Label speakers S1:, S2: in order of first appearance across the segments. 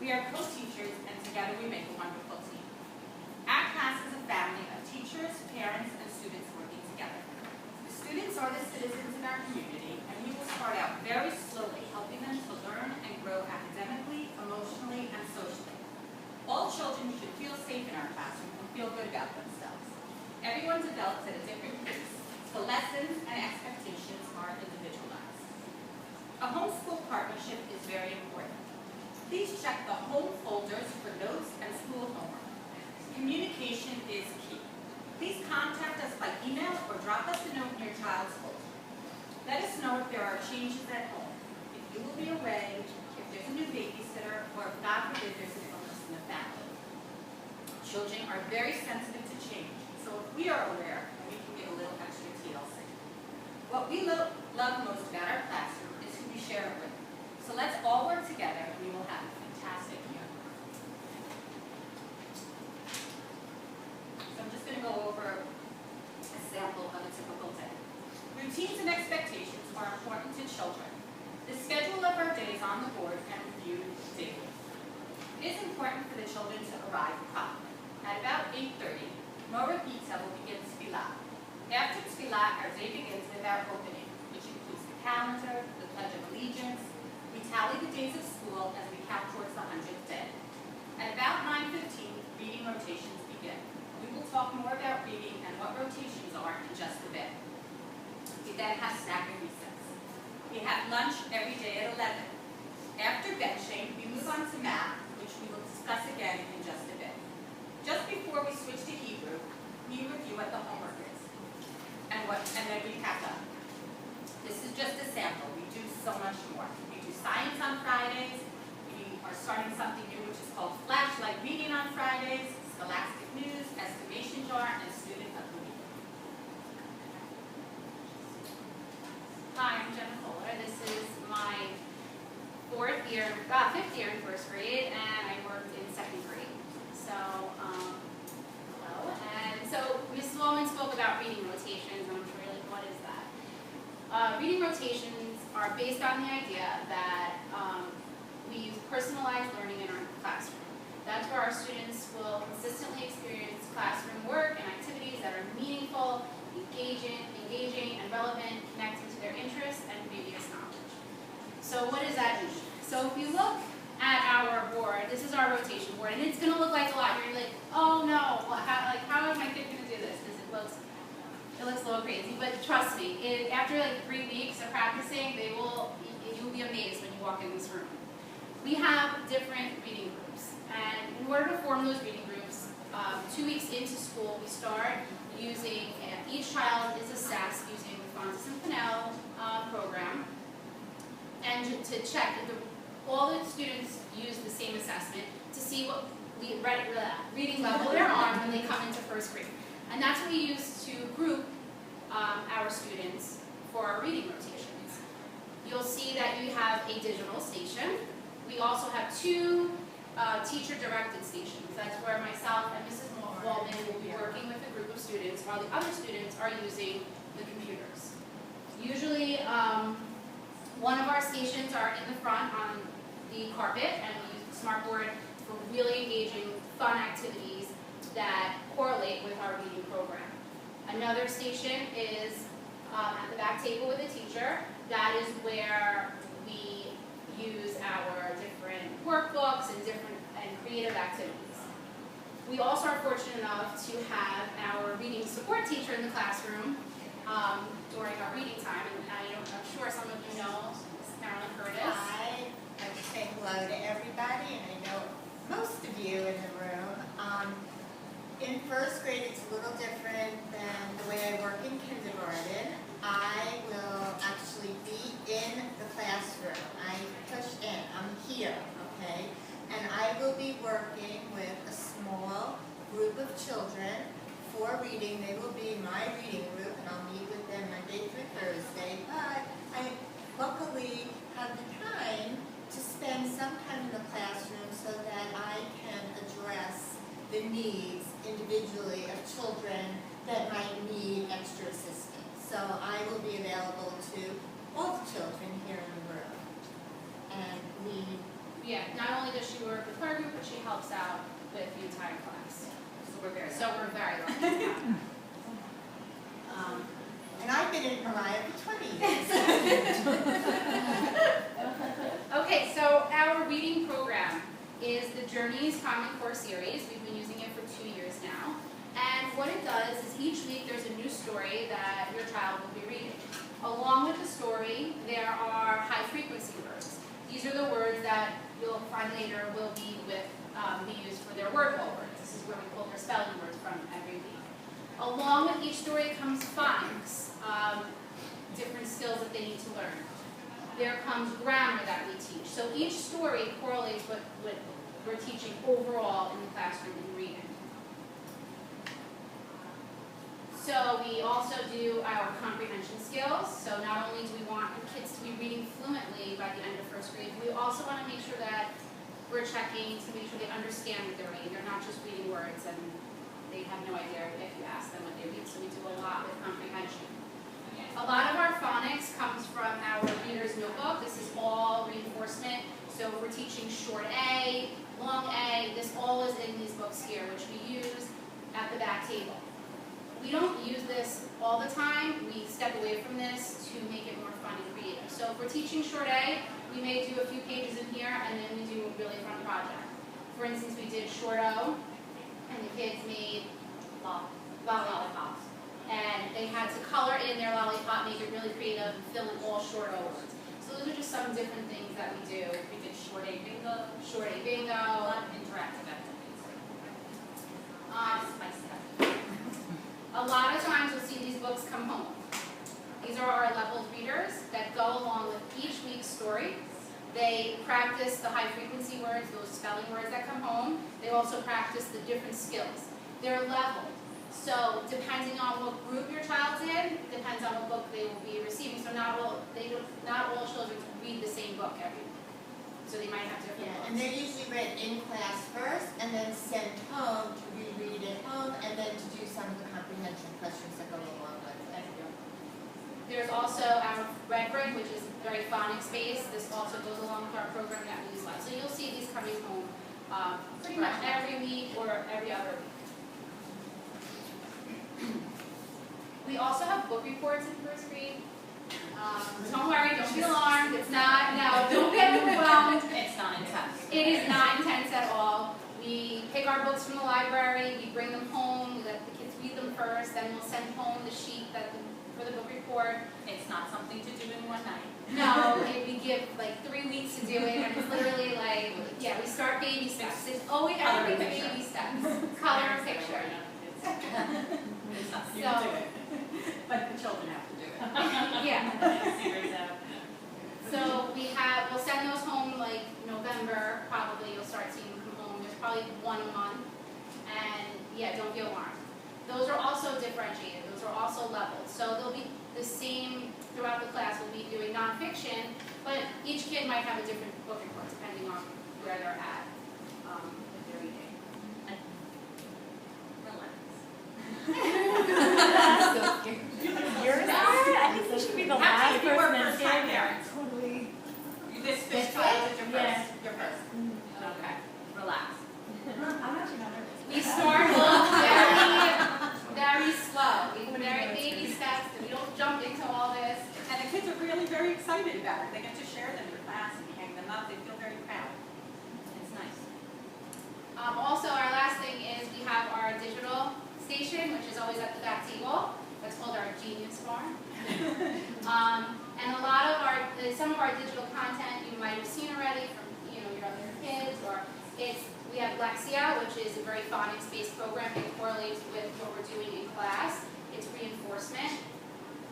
S1: We are co-teachers, and together we make a wonderful team. Our class is a family of teachers, parents, and students working together. The students are the citizens in our community, and we will start out very slowly, helping them to learn and grow academically, emotionally, and socially. All children should feel safe in our classroom and feel good about themselves. Everyone develops at a different pace. The lessons and expectations are individualized. A homeschool partnership is very important. Please check the home folders for notes and school homework. Communication is key. Please contact us by email or drop us a note in your child's folder. Let us know if there are changes at home, if you will be away, if there's a new babysitter, or if God forbid there's an illness in the family. Children are very sensitive to change, so if we are aware, we can give a little extra TLC. What we love most about our classroom is who we share it with. So let's all work together and we will have a fantastic year. So I'm just going to go over a sample of a typical day. Routines and expectations are important to children. The schedule of our days on the board and reviewed daily. It is important for the children to arrive promptly. At about 8:30, Morah Pizza will begin Tefillah. After Tefillah, our day begins with our opening, which includes the calendar, the Pledge of Allegiance. We tally the days of school as we count towards the 100th day. At about 9:15, reading rotations begin. We will talk more about reading and what rotations are in just a bit. We then have snack and recess. We have lunch every day at 11. After benching, we move on to math, which we will discuss again in just a bit. Just before we switch to Hebrew, we review what the homework is and then we pack up. This is just a sample. We do so much more. We do science on Fridays. We are starting something new which is called Flashlight Reading on Fridays, Scholastic News, Estimation Jar, and Student of the Week.
S2: Hi, I'm Jenna Kohler. This is my fifth year in first grade, and I worked in second grade. So, hello. And so Ms. Loman spoke about reading rotations, and I'm sure you're like, what is that? Reading rotations are based on the idea that we use personalized learning in our classroom. That's where our students will consistently experience classroom work and activities that are meaningful, engaging, and relevant, connected to their interests and previous knowledge. So what does that mean? So if you look at our board, this is our rotation board, and it's going to look like a lot. You're like, oh no, how is my kid going to do this? Because it looks a little crazy, but trust me, after like 3 weeks of practicing, you'll be amazed when you walk in this room. We have different reading groups, and in order to form those reading groups, 2 weeks into school, we start using, each child is assessed using the Fontes and Pinnell program, and to check if all the students use the same assessment to see what reading level they're on when they come into first grade. And that's what we use to group our students for our reading rotations. You'll see that you have a digital station. We also have 2 teacher-directed stations. That's where myself and Mrs. Waldman will be working with a group of students while the other students are using the computers. Usually, one of our stations are in the front on the carpet, and we use Smartboard for really engaging, fun activities that correlate with our reading program. Another station is at the back table with a teacher. That is where we use our different workbooks and creative activities. We also are fortunate enough to have our reading support teacher in the classroom during our reading time, and I'm sure some of you know Ms. Carolyn Curtis.
S3: Hi, I would say hello to everybody, and I know most of you in the room. In first grade, it's a little different than the way I work in kindergarten. I will actually be in the classroom. I push in. I'm here, okay? And I will be working with a small group of children for reading. They will be my reading group, and I'll meet with them Monday through Thursday. But I luckily have the time to spend some time in the classroom so that I can address the needs individually of children that
S2: helps out with the entire class.
S1: So we're very.
S2: So we're very lucky to have that.
S3: And I've been in Mariah for 20 years.
S2: Okay, so our reading program is the Journeys Common Core series. We've been using it for 2 years now. And what it does is each week there's a new story that your child will be reading. Along with the story, there are high frequency words. These are the words that you'll find later will be used for their word hole words. This is where we pull their spelling words from every week. Along with each story comes phonics, different skills that they need to learn. There comes grammar that we teach. So each story correlates with what we're teaching overall in the classroom in reading. So we also do our comprehension skills. So not only do we want the kids to be reading fluently by the end of first grade, we also want to make sure that we're checking to make sure they understand what they're reading. They're not just reading words and they have no idea if you ask them what they read. So we do a lot with comprehension. A lot of our phonics comes from our reader's notebook. This is all reinforcement. So we're teaching short A, long A. This all is in these books here, which we use at the back table. We don't use this all the time. We step away from this to make it more fun and creative. So if we're teaching short A, we may do a few pages in here, and then we do a really fun project. For instance, we did short O, and the kids made lollipops. And they had to color in their lollipop, make it really creative, and fill in all short O words. So those are just some different things that we do.
S1: We did short A bingo.
S2: Short A bingo.
S1: A lot of interactive activities. Spice it up.
S2: A lot of times you'll see these books come home. These are our leveled readers that go along with each week's story. They practice the high frequency words, those spelling words that come home. They also practice the different skills. They're leveled. So depending on what group your child's in, depends on what book they will be receiving. So not all children read the same book every week. So they might have different books.
S3: And they're usually read in class first and then sent home to reread at home and then to do some of the comprehension questions that go along with it.
S2: There's also our Red Brick, which is very phonics based. This also goes along with our program that we use a lot. So you'll see these coming home pretty much every week or every other week. We also have book reports in first grade. Don't worry, don't be alarmed. It's not, no, don't get overwhelmed.
S1: It's not intense.
S2: It is not intense at all. We pick our books from the library, we bring them home, we let the kids read them first, then we'll send home the sheet for the book report.
S1: It's not something to do in one night.
S2: No, we give like 3 weeks to do it, and it's literally like, yeah, we start baby steps. It's always everything's baby steps. Color a picture.
S1: It's not you do it, but the children have to do it.
S2: Yeah.
S1: Series out.
S2: So we'll send those home like November, probably you'll start seeing them come home. There's probably one a month. And yeah, don't be alarmed. Those are also differentiated. Those are also leveled. So they'll be the same throughout the class. We'll be doing nonfiction, but each kid might have a different book report depending on where they're at with their reading.
S4: You're I think you should be the last
S1: Actually, if you were
S4: person in
S1: first-time
S4: here.
S1: parents.
S4: Totally.
S1: This child is your first.
S4: Yeah.
S1: Your first. Okay. Relax.
S4: I'm actually not nervous.
S2: We start off very slow. Very baby steps. We don't jump into all this.
S1: And the kids are really very excited about it. They get to share them in class and hang them up. They feel very proud. It's nice.
S2: Also, our last thing is we have our digital station, which is always at the back table. That's called our Genius Farm. And a lot of some of our digital content you might have seen already from your other kids, or we have Lexia, which is a very phonics-based program. It correlates with what we're doing in class. It's reinforcement.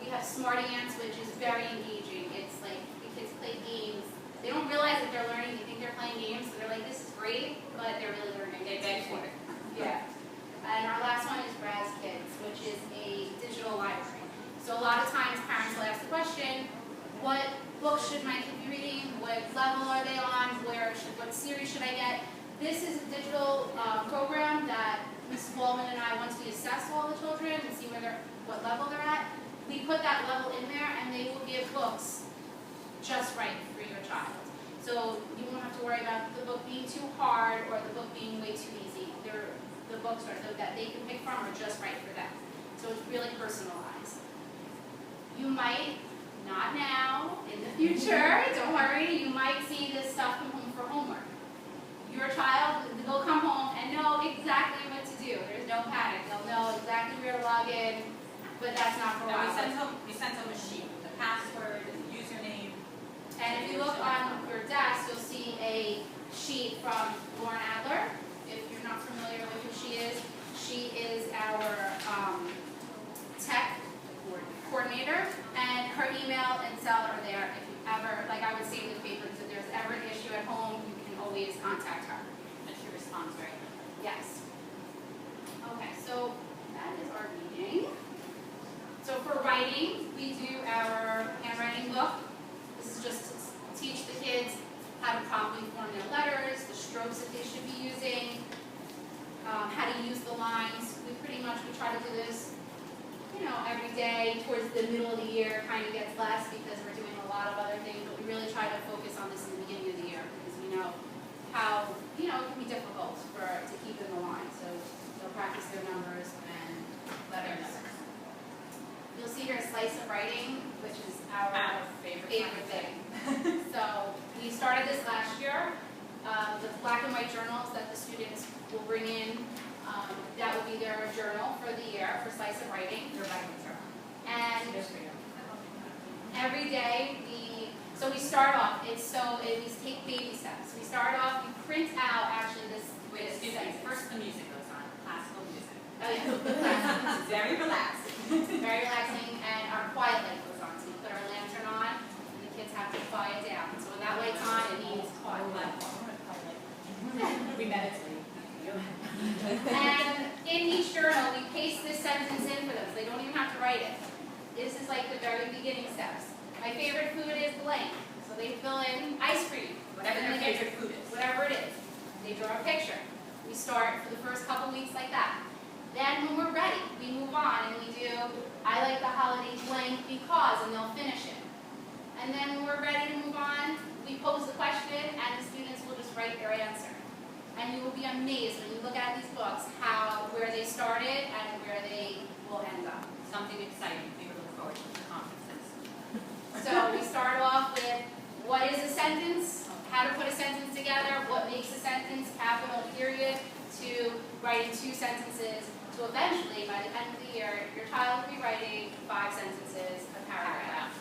S2: We have Smart Ants, which is very engaging. It's like the kids play games. They don't realize that they're learning. They think they're playing games, so they're like, this is great, but they're really learning.
S1: They beg for it.
S2: Yeah. And our last one is Raz Kids, which is a digital library. So a lot of times parents will ask the question, what books should my kid be reading? What level are they on? What series should I get? This is a digital program that Mrs. Baldwin and I, once we assess all the children and see what level they're at, we put that level in there and they will give books just right for your child. So you won't have to worry about the book being too hard or the book being way too easy. The books are so that they can pick from are just right for them. So it's really personalized. You might, not now, in the future, don't worry, you might see this stuff come home for homework. Your child will come home and know exactly what to do. There's no panic. They'll know exactly where to log in, but that's not for a
S1: No,
S2: while.
S1: we sent them a sheet with the password and the username.
S2: And if you look on your desk, you'll see a sheet from Lauren Adler. If you're not familiar with who she is our tech coordinator, and her email and cell are there. If you ever, like I would say in the papers, if there's ever an issue at home, you can always contact her.
S1: And she responds very quickly.
S2: Yes. Okay, so that is our reading. So for writing, we do our handwriting book. This is just to teach the kids how to properly form their letters, the strokes that they should be using, how to use the lines. We try to do this, every day. Towards the middle of the year, kind of gets less because we're doing a lot of other things, but we really try to focus on this in the beginning of the year because we know how, it can be difficult to keep in the line. So they'll practice their numbers and letters. You'll see here a slice of writing, which is our favorite thing. So we started this last year. The black and white journals that the students will bring in, that will be their journal for the year for slice of writing.
S1: Your writing journal.
S2: And
S1: Here's for you.
S2: every day we start off, we take baby steps. We start off, we print out actually this.
S1: Wait, excuse me, first the music goes on, classical music.
S2: Oh yeah.
S1: Very relaxing.
S2: Very relaxing, and our quiet light goes on. So we put our lantern on, and the kids have to quiet down. So when that light's on, it means quiet.
S1: We meditate.
S2: And in each journal, we paste this sentence in for them, so they don't even have to write it. This is like the very beginning steps. My favorite food is blank. So they fill in ice cream,
S1: Whatever their favorite food is.
S2: whatever it is. They draw a picture. We start for the first couple weeks like that. Then when we're ready, we move on and we do, I like the holiday blank because, and they'll finish it. And then when we're ready to move on, we pose the question and the students will just write their answer. And you will be amazed when you look at these books where they started and where they will end up.
S1: Something exciting for you to look forward to the conferences.
S2: So we start off with what is a sentence, how to put a sentence together, what makes a sentence, capital, period, to writing 2 sentences, to eventually, by the end of the year, your child will be writing 5 sentences, a paragraph.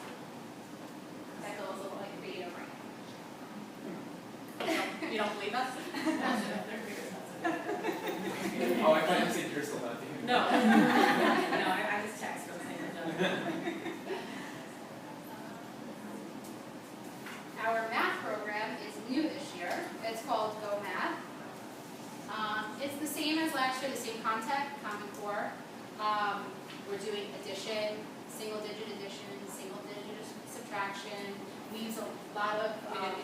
S2: That goes a little like creative writing.
S1: You don't believe us?
S5: Oh, I thought you said you're still not doing it.
S1: No. No, I just text them saying they're done.
S2: Our math program is new this year. It's called Go Math. It's the same as last year, the same content, Common Core. We're doing addition, single-digit addition, single-digit subtraction. We use a lot of we use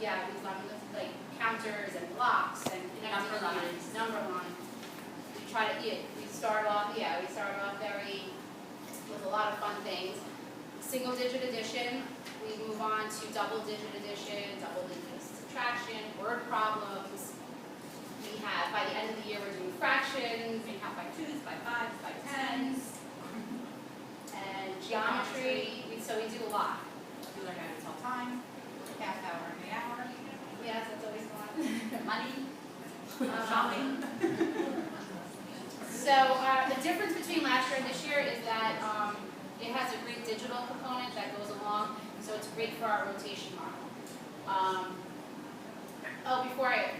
S2: a lot of like counters and blocks and
S1: Number lines.
S2: Number lines. We try to we start off with a lot of fun things. Single-digit addition. We move on to double-digit addition, double-digit subtraction, word problems. We have, by the end of the year, we're doing fractions.
S1: We have by 2s, by 5s, by 10s.
S2: And geometry. So we do a lot.
S1: You learn how to tell time, half hour and the hour,
S2: Yes, that's always fun.
S1: money, shopping.
S2: So the difference between last year and this year is that it has a great digital component that goes along, so it's great for our rotation model.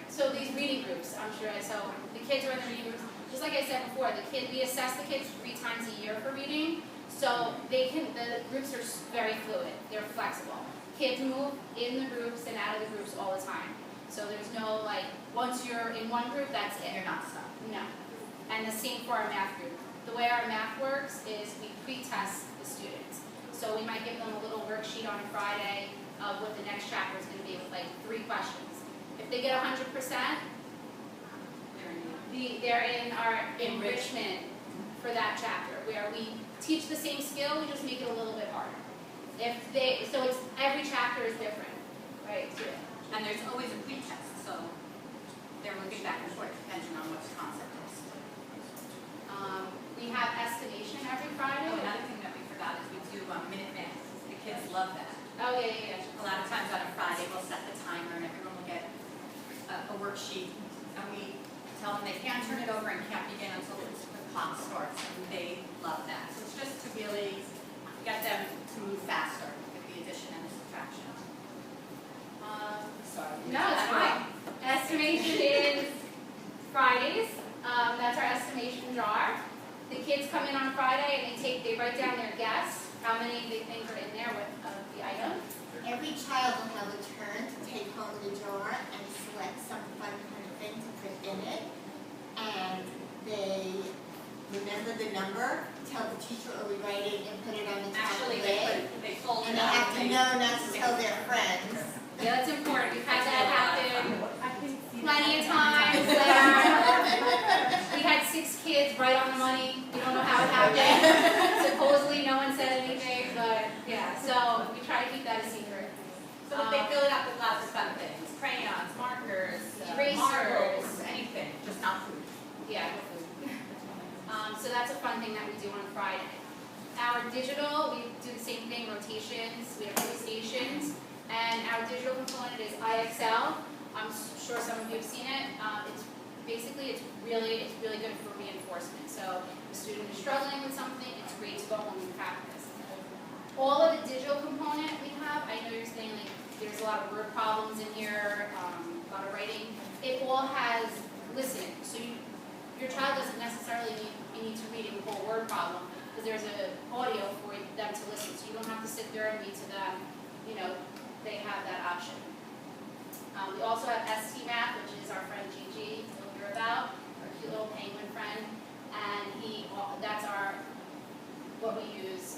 S2: So these reading groups, I'm sure, so the kids are in the reading groups. Just like I said before, we assess the kids 3 times a year for reading, so the groups are very fluid, they're flexible. Kids move in the groups and out of the groups all the time. So there's no once you're in one group, that's it.
S1: You're not stuck.
S2: No. And the same for our math group. The way our math works is we pre-test the students. So we might give them a little worksheet on Friday of what the next chapter is going to be with 3 questions. If they get 100%, they're in our enrichment for that chapter, where we teach the same skill, we just make it a little bit harder. So it's every chapter is different, right? So
S1: And there's always a pretest, so they're looking back and forth depending on what the concept is.
S2: We have estimation every Friday.
S1: Oh, another thing that we forgot is we do Minute Math. The kids love that.
S2: Oh, yeah.
S1: A lot of times on a Friday, we'll set the timer and everyone will get a worksheet. And we tell them they can't turn it over and can't begin until the clock starts. And they love that. So it's just to really get them to move faster with the addition and the subtraction. Sorry.
S2: No, it's fine. Estimation is Fridays. That's our estimation jar. The kids come in on Friday and they write down their guess, how many they think are in there with the item.
S3: Every child will have a turn to take home the jar and select some fun kind of thing to put in it. And they remember the number, tell the teacher, are we writing, and put it on the top of
S1: Actually,
S3: the lid.
S1: they fold
S3: And
S1: it
S3: they
S1: up.
S3: have to know not to tell their friends.
S2: Yeah, that's important. We've had that happen
S4: I can see
S2: plenty of times. We had 6 kids right on the money. We don't know how it happened. Supposedly no one said anything, but yeah, so we try to keep that a secret.
S1: So if they fill it up with lots of fun things, crayons, markers,
S2: Erasers.
S1: marbles, anything, just not food.
S2: Yeah. So that's a fun thing that we do on Friday. Our digital, we do the same thing, rotations. We have 3 stations. And our digital component is IXL. I'm sure some of you have seen it. It's really good for reinforcement. So if a student is struggling with something, it's great to go home and practice. All of the digital component we have, I know you're saying like there's a lot of word problems in here, a lot of writing. It all has listening. So your child doesn't necessarily need to read a whole word problem because there's an audio for them to listen. So you don't have to sit there and read to them. They have that option. We also have ST Math, which is our friend Gigi, you'll hear about, our cute little penguin friend, and that's what we use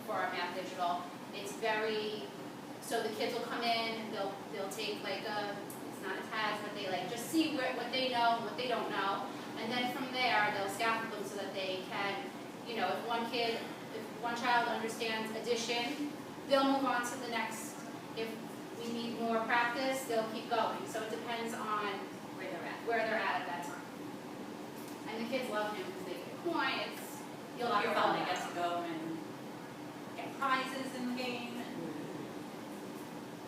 S2: for our math digital. It's so the kids will come in, they'll take it's not a test, but they just see what they know and what they don't know, and then from there they'll scaffold them so that they can, if one child understands addition, they'll move on to the next. If we need more practice, they'll keep going. So it depends on where they're at that time. And the kids love him because they get a coin.
S1: You'll hear fun. They get to go and get prizes in the game.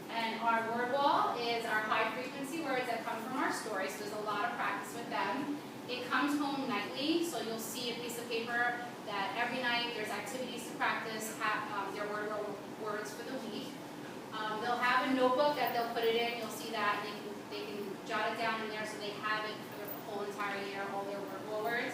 S2: And our word wall is our high frequency words that come from our stories. So there's a lot of practice with them. It comes home nightly, so you'll see a piece of paper that every night there's activities to practice, their word words for the week. They'll have a notebook that they'll put it in. You'll see that they can jot it down in there so they have it for the whole entire year, all their word words.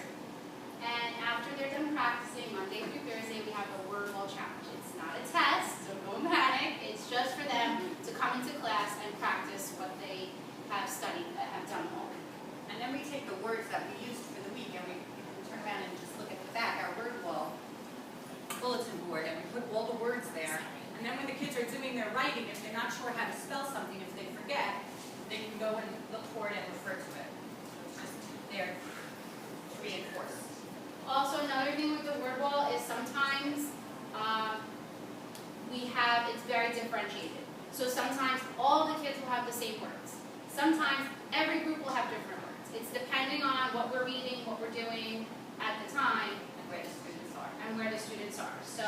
S2: And after they're done practicing Monday through Thursday, we have a word wall challenge. It's not a test, so don't panic. It's just for them to come into class and practice what they have studied, have done all.
S1: And then we take the words that we used for the week and we turn around and just look at the back, our word wall bulletin board, and we put all the words there. And then when the kids are doing their writing, if they're not sure how to spell something, if they forget, they can go and look for it and refer to it. It's just there to reinforce.
S2: Also, another thing with the word wall is sometimes it's very differentiated. So sometimes all the kids will have the same words. Sometimes every group will have different words. It's depending on what we're reading, what we're doing at the time,
S1: And where the students are.
S2: and where the students are. So,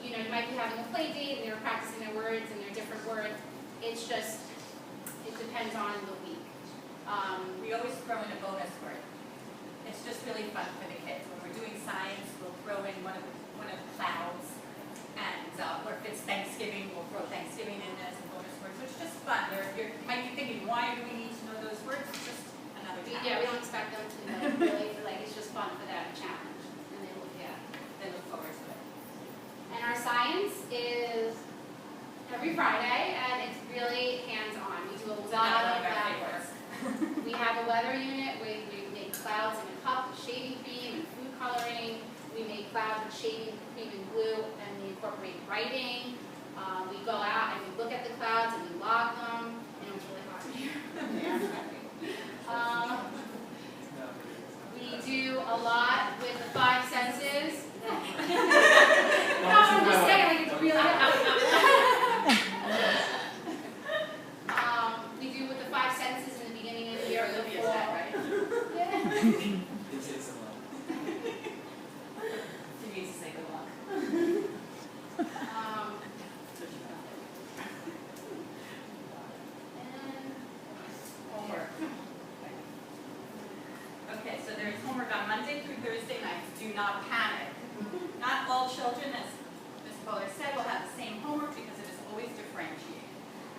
S2: you might be having a play date and they're practicing their words and their different words. It depends on the week.
S1: We always throw in a bonus word. It's just really fun for the kids. When we're doing science, we'll throw in one of the clouds. And or if it's Thanksgiving, we'll throw Thanksgiving in as a bonus word. So it's just fun. You might be thinking, why do we need to know those words? It's just another challenge.
S2: Yeah, we don't expect them to know really. It's just fun for them, a challenge. And
S1: They look forward to it.
S2: And our science is every Friday, and it's really hands-on. We do a lot of lab work. We have a weather unit. We make clouds in a cup with shaving cream and food coloring. We make clouds with shaving cream and glue, and we incorporate writing. We go out and we look at the clouds and we log them. And it's really hot in here. We do a lot with the 5 senses. No, I'm just saying, it's really
S1: All children, as Ms. Bowler said, will have the same homework because it is always differentiated.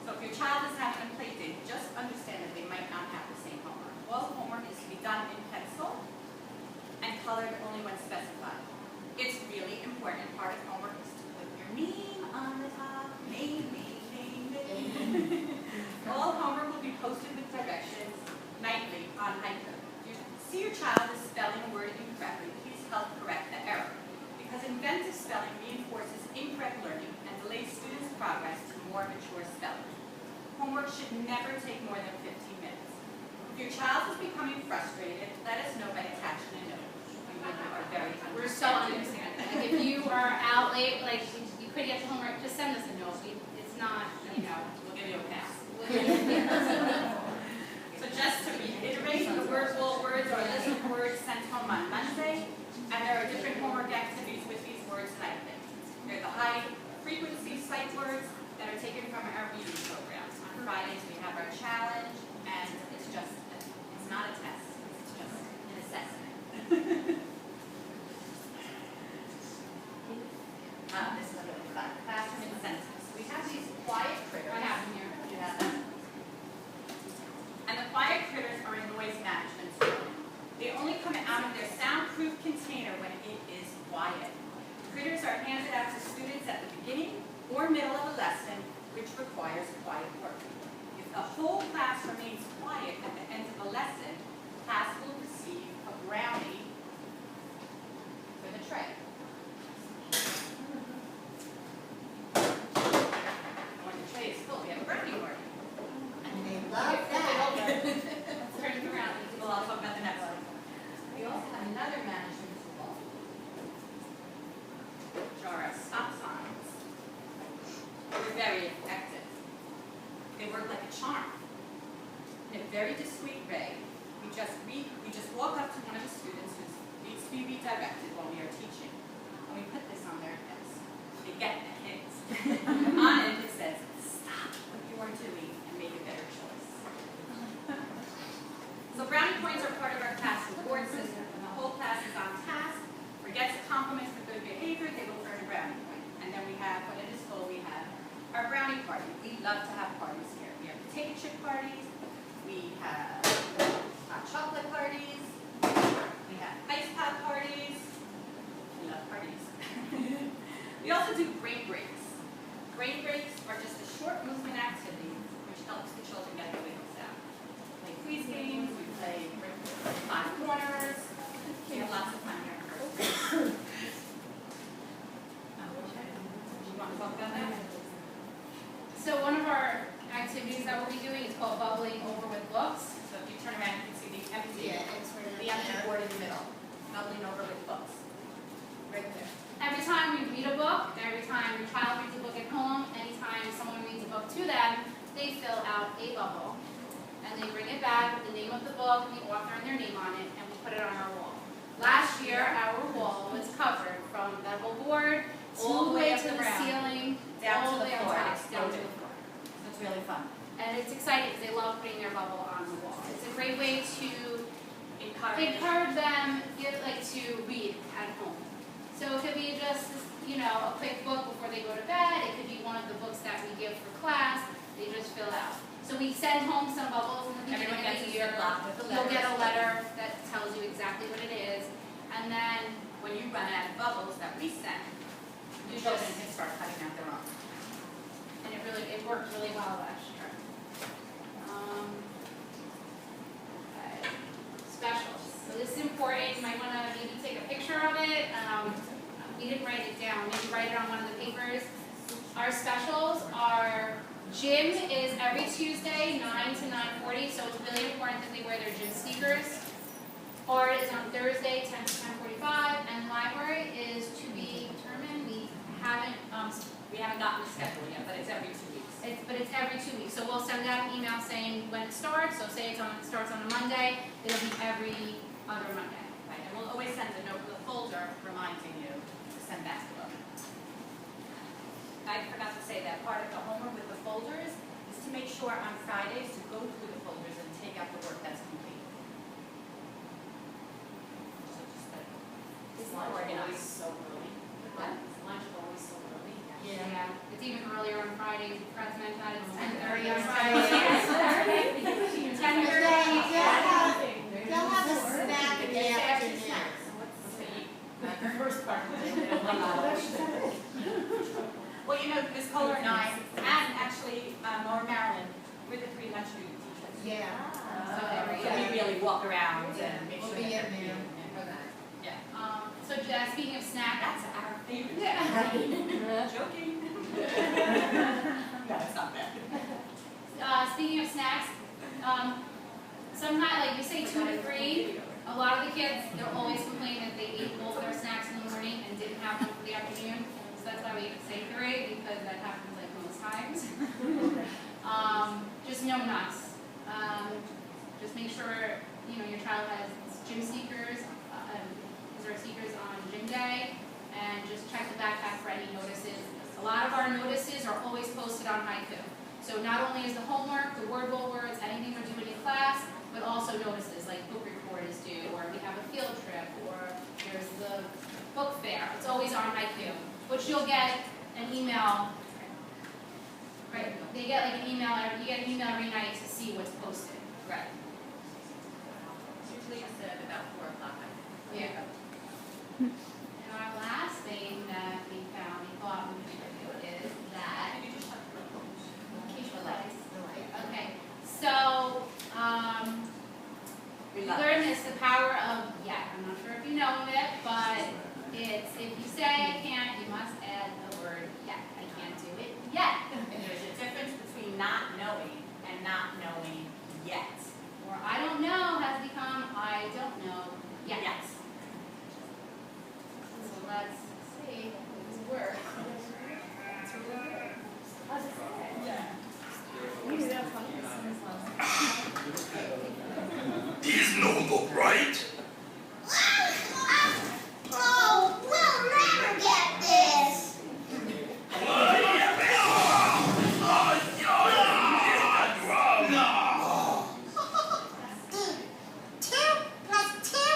S1: So if your child is having a play date, just understand that they might not have the same homework. All homework is to be done in pencil and colored only when specified. It's really important. Part of homework is to put your name on the top. Name. All homework will be posted with directions nightly on Haiku. If you see your child is spelling a word incorrectly, please help correct the error, because inventive spelling reinforces incorrect learning and delays students' progress to more mature spelling. Homework should never take more than 15 minutes. If your child is becoming frustrated, let us know by attaching a note. We really are very understanding.
S2: We're so understanding. Like if you are out late, like you couldn't get to homework, just send us a note. It's not, you know.
S1: We'll give you a pass.
S2: We'll give you a pass.
S1: So just to reiterate, the all words are a list of words sent home on Monday, and there are different homework activities with these words nightly. They're the high frequency sight words that are taken from our reading programs. On Fridays we have our challenge, and it's not a test, it's just an assessment. This is really fun. Classroom incentives. We have these quiet critters.
S2: I have them here.
S1: You have them? And the quiet critters are a noise management tool. They only come out of their soundproof container when it is quiet. Critters are handed out to students at the beginning or middle of a lesson, which requires quiet work. If the whole class remains quiet at the end of the lesson, class will receive a brownie for the tray. When the tray is full, we have a brownie party.
S3: And they love that.
S2: Let's turn it around.
S1: Well, I'll talk about the next one. We also have another management tool, which are our stop signs. They're very effective. They work like a charm. In a very discreet way, we just walk up to one of the students who needs to be redirected while we are teaching, and we put this on their heads. They get the hint. On it says, stop what you are doing and make a better choice. So brownie points are part of our class reward system. When the whole class is on task, or gets compliments for good behavior, they will earn a brownie point. And then we have, when it is full, we have our brownie party. We love to have parties here. We have potato chip parties, we have hot chocolate parties, we have ice pop parties. We love parties. We also do brain breaks. Brain breaks are just a short movement activity which helps the children get the wiggles out. We play quiz games, we play 5 corners. We have lots of fun here. Do you want to talk about that?
S2: So one of our activities that we'll be doing is called Bubbling Over with Books.
S1: So if you turn around, you can see the empty,
S3: Yeah, it's really
S1: the empty board in the middle, bubbling over with books. Right there.
S2: Every time we read a book, every time your child reads a book at home, anytime someone reads a book to them, they fill out a bubble. And they bring it back with the name of the book, the author and their name on it, and we put it on our wall. Last year, our wall was covered from that whole board all the way up to the ceiling,
S1: Down
S2: all
S1: to
S2: the
S1: the
S2: way on
S1: floor.
S2: top,
S1: It's
S2: down to
S1: loaded.
S2: the floor.
S1: So it's really fun.
S2: And it's exciting because they love putting their bubble on the wall. It's a great way to encourage them to read at home. So it could be just, a quick book before they go to bed. It could be one of the books that we give for class. They just fill out. So we send home some bubbles in the
S1: Everyone
S2: beginning of
S1: gets
S2: the
S1: a
S2: year.
S1: Ziploc with the
S2: You'll get a
S1: letters.
S2: letter that tells you exactly what it is. And then
S1: When you run out of bubbles that we send,
S2: you
S1: children
S2: just,
S1: can start cutting out their own.
S2: and it worked really well last year. Okay. Specials. So this is important. You might want to maybe take a picture of it. We didn't write it down. Maybe write it on one of the papers. Our specials are, gym is every Tuesday, 9 to 9:40. So it's really important that they wear their gym sneakers. Art is on Thursday, 10 to 10:45, and library is to be determined.
S1: We haven't gotten the schedule yet, but it's every 2 weeks.
S2: It's every 2 weeks. So we'll send out an email saying when it starts. So say it starts on a Monday, it'll be every other Monday.
S1: Right, and we'll always send a note with a folder reminding you to send back to them. I forgot to say that part of the homework with the folders is to make sure on Fridays to go through the folders and take out the work that's complete. So just that it's not organized.
S4: So early.
S1: What?
S2: it's even earlier on Fridays. We forgot to mention that it's 10:30 on Fridays. 10:30.
S3: They'll have a snack in the afternoon.
S1: The first part. Well, you know, Ms. Kohler and I, and actually Laura Marilyn, we're the 3 lunch duty teachers.
S3: Yeah.
S1: So we really walk around and make sure.
S3: We'll be
S1: that
S3: in there.
S1: Yeah.
S2: So speaking of snacks,
S1: That's our favorite.
S2: Yeah.
S1: Joking. No, it's not bad.
S2: Speaking of snacks, sometimes, like you say 2 to 3, a lot of the kids, they'll always complain that they ate both their snacks in the morning and didn't have them for the afternoon. So that's why we say 3, because that happens like most times. Just no nuts. Just make sure, you know, your child has gym seekers, seekers on gym day, and just check the backpack for any notices. A lot of our notices are always posted on Haiku. So not only is the homework, the word bowl words, anything we're doing in class, but also notices like book report is due, or we have a field trip, or there's the book fair. It's always on Haiku, which you'll get an email. Right? They get like an email. You get an email every night to see what's posted.
S1: Right. Usually it's at about 4 o'clock.
S2: Yeah. And our last thing that we found, we thought we should do is that.
S1: Can you just shut the door?
S2: The lights. Okay. So, we learned this, the power of yet. I'm not sure if you know of it, but it's if you say I can't, you must add the word yet. I can't do it yet.
S1: And there's a difference between not knowing and not knowing yet.
S2: Or I don't know has become I don't know yet.
S1: Yes.
S2: So let's see if this works. It's really good.
S6: These no look right.
S7: Oh, we'll never get this. Two plus two.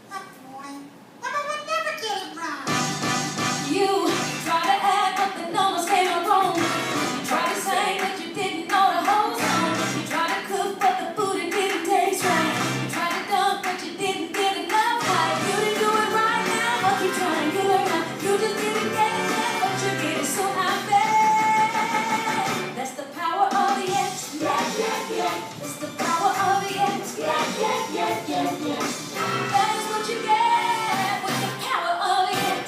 S7: What boy? Emma would never get it wrong.
S4: You try to act, but the numbers came out wrong. You try to say that you didn't know the whole song. You try to cook, but the food it didn't taste right. You try to dunk, but you didn't get enough height. You didn't do it right now, but you trying, you learn now. You just didn't get it yet, but you get it, so I bet. That's the power of the yes. It's the power of the yes. That is what you get with the power of the yes.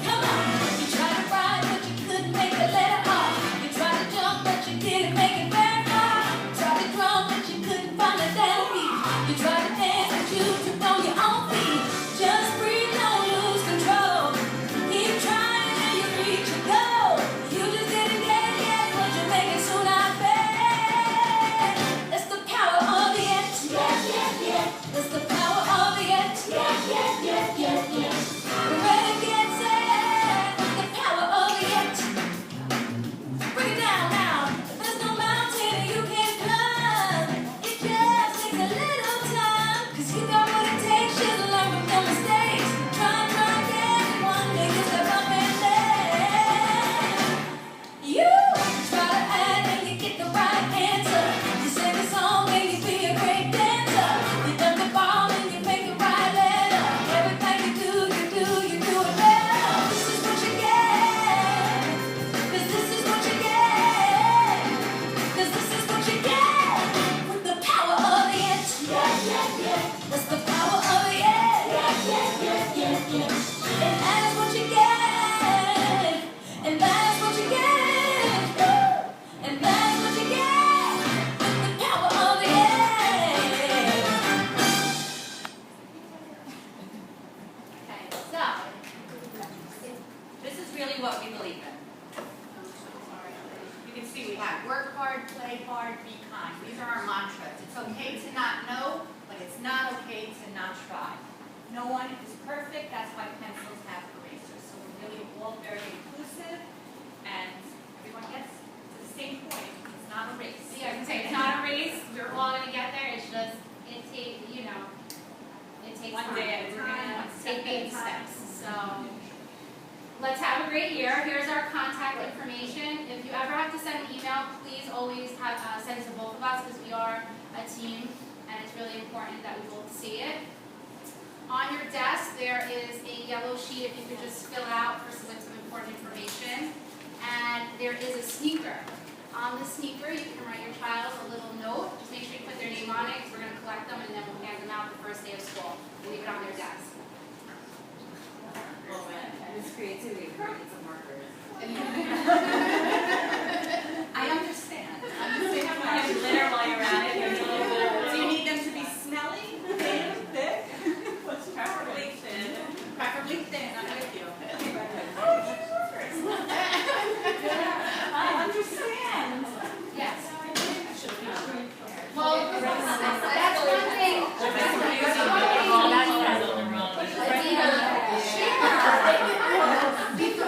S4: Come on, you tried to ride, but you couldn't make the letter R. You tried to jump, but you didn't make it very far. You tried to drum, but you couldn't find the damn beat. You tried to dance, but you tripped on your own feet. Just breathe, don't lose control. Keep trying till you reach your goal. You just didn't get it yet, but you make it soon, I bet. That's the power of the yes. That's the power of the yes. Ready, get set. That's the power of the yes. Break it down now. There's no mountain you can't climb. It just takes a little time. 'Cause you got what it takes. You learn from your mistakes. Try again. One day you step up and dance. You try to act and you get the right answer. You sing a song and you be a great dancer. You dunk the ball and you make the right letter. Everything you do it better. This is what you get. 'Cause this is what you get. 'Cause this is what you get with the power of the yes. That's the power of the yes. And that is what you get. And that is what you get. And that is what you get with the power of the yes.
S2: Okay, so.
S1: This is really what we believe in. You can see we have work hard, play hard, be kind. These are our mantras. It's okay to not know, but it's not okay to not try. No one is perfect. That's why pencils have erasers. So we're really all very inclusive, and everyone gets to the same point. It's not a race.
S2: Yeah, I can say it's not a race. We're all gonna get there. It's just it takes it takes
S1: One
S2: time.
S1: day at a
S2: We're
S1: time,
S2: gonna
S1: one step
S2: take
S1: at a
S2: baby
S1: time.
S2: steps. So let's have a great year. Here's our contact information. If you ever have to send an email, please always send it to both of us because we are a team and it's really important that we both see it. On your desk, there is a yellow sheet if you could just fill out with some important information. And there is a sneaker. On the sneaker, you can write your child a little note. Just make sure you put their name on it because we're going to collect them and then we'll hand them out the first day of school. We'll leave it on their desk.
S1: This creativity creates some markers. I understand. They have glitter while you're at it. Do you need them to be smelly, thin, thick? Preferably thin. Preferably thin. I'm with you. I understand.
S2: Yes. Well, that's one thing.